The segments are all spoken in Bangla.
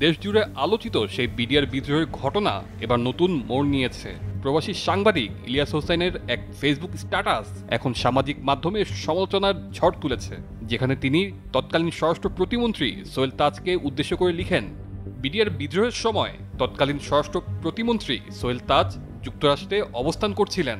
দেশজুড়ে আলোচিত সেই বিডিআর বিদ্রোহের ঘটনা এবার নতুন মোড় নিয়েছে। প্রবাসী সাংবাদিক ইলিয়াস হোসেনের এক ফেসবুক স্ট্যাটাস এখন সামাজিক মাধ্যমে সমালোচনার ঝড় তুলেছে, যেখানে তিনি তৎকালীন স্বরাষ্ট্র প্রতিমন্ত্রী সোহেল তাজকে উদ্দেশ্য করে লিখেন, বিডিআর বিদ্রোহের সময় তৎকালীন স্বরাষ্ট্র প্রতিমন্ত্রী সোহেল তাজ যুক্তরাষ্ট্রে অবস্থান করছিলেন।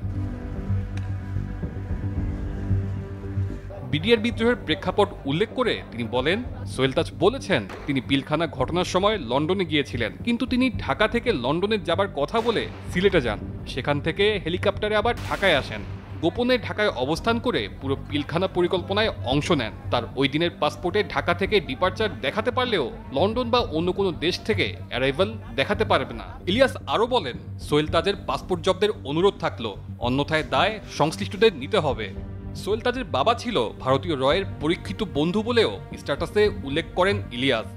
বিডিআর বিদ্রোহের প্রেক্ষাপট উল্লেখ করে তিনি বলেন, সোহেল তাজ বলেছেন তিনি পিলখানা ঘটনার সময় লন্ডনে গিয়েছিলেন, কিন্তু তিনি ঢাকা থেকে লন্ডনে যাবার কথা বলে সিলেটে যান। সেখান থেকে হেলিকপ্টারে আবার ঢাকায় আসেন। গোপনে ঢাকায় অবস্থান করে পুরো পিলখানা পরিকল্পনায় অংশ নেন। তার ওই দিনের পাসপোর্টে ঢাকা থেকে ডিপার্চার দেখাতে পারলেও লন্ডন বা অন্য কোনো দেশ থেকে অ্যারাইভাল দেখাতে পারবে না। ইলিয়াস আরও বলেন, সোহেল তাজের পাসপোর্ট জব্দের অনুরোধ থাকলো, অন্যথায় দায় সংশ্লিষ্টদের নিতে হবে। সোহেল তাজের বাবা ছিল ভারতীয় রয়ের পরীক্ষিত বন্ধু বলেও স্ট্যাটাসে উল্লেখ করেন ইলিয়াস।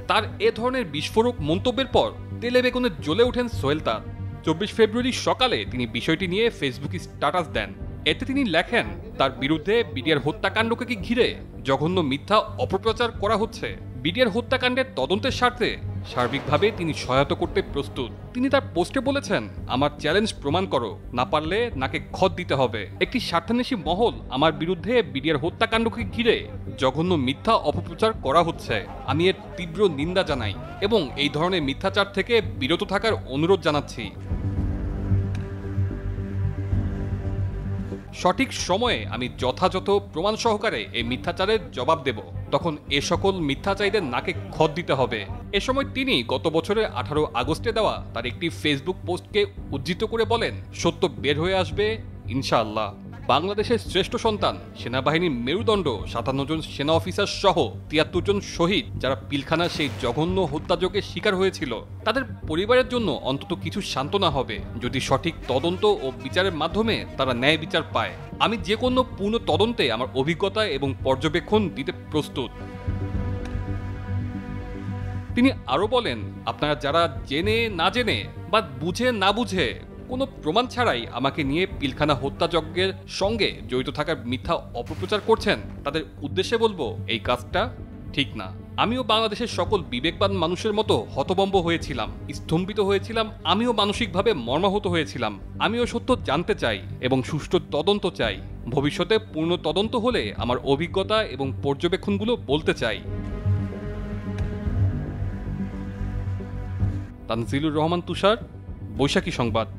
তার এ ধরনের বিস্ফোরক মন্তব্যের পর তেলে বেগুনে জ্বলে ওঠেন সোহেল তাজ। 24 ফেব্রুয়ারি সকালে তিনি বিষয়টি নিয়ে ফেসবুকে স্ট্যাটাস দেন। এতে তিনি লেখেন, তার বিরুদ্ধে বিডিআর হত্যাকাণ্ডকে ঘিরে জঘন্য মিথ্যা অপপ্রচার করা হচ্ছে। বিডিআর হত্যাকাণ্ডের তদন্তের স্বার্থে সার্বিকভাবে তিনি সহায়তা করতে প্রস্তুত। তিনি তার পোস্টে বলেছেন, আমার চ্যালেঞ্জ প্রমাণ করো, না পারলে নাকে খত দিতে হবে। একটি স্বার্থান্বেষী মহল আমার বিরুদ্ধে বিডিআর হত্যাকাণ্ডকে ঘিরে জঘন্য মিথ্যা অপপ্রচার করা হচ্ছে। আমি এর তীব্র নিন্দা জানাই এবং এই ধরনের মিথ্যাচার থেকে বিরত থাকার অনুরোধ জানাচ্ছি। সঠিক সময়ে আমি যথাযথ প্রমাণ সহকারে এই মিথ্যাচারের জবাব দেব। তখন এ সকল মিথ্যাচারীদের নাকে খত দিতে হবে। এ সময় তিনি গত বছরের 18 আগস্টে দেওয়া তার একটি ফেসবুক পোস্টকে উদ্ধৃত করে বলেন, সত্য বের হয়ে আসবে ইনশাআল্লাহ। বাংলাদেশের শ্রেষ্ঠ সন্তান, সেনাবাহিনীর মেরুদণ্ড 57 জন সেনা অফিসার সহ 73 জন শহীদ যারা পিলখানার সেই জঘন্য হত্যাযজ্ঞের শিকার হয়েছিল, তাদের পরিবারের জন্য অন্তত কিছু সান্ত্বনা হবে যদি সঠিক তদন্ত ও বিচারের মাধ্যমে তারা ন্যায় বিচার পায়। আমি যে কোনো পূর্ণ তদন্তে আমার অভিজ্ঞতা এবং পর্যবেক্ষণ দিতে প্রস্তুত। তিনি আরও বলেন, আপনারা যারা জেনে না জেনে বা বুঝে না বুঝে কোনো প্রমাণ ছাড়াই আমাকে নিয়ে পিলখানা হত্যাযজ্ঞের সঙ্গে জড়িত থাকার মিথ্যা অপপ্রচার করছেন, তাদের উদ্দেশ্যে বলবো এই কাজটা ঠিক না। আমিও বাংলাদেশের সকল বিবেকবান মানুষের মতো হতভম্ব হয়েছিলাম, স্তম্ভিত হয়েছিলাম, আমিও মানসিকভাবে মর্মাহত হয়েছিলাম। আমিও সত্য জানতে চাই এবং সুষ্ঠু তদন্ত চাই। ভবিষ্যতে পূর্ণ তদন্ত হলে আমার অভিজ্ঞতা এবং পর্যবেক্ষণগুলো বলতে চাই। তানজিলুর রহমান তুষার, বৈশাখী সংবাদ।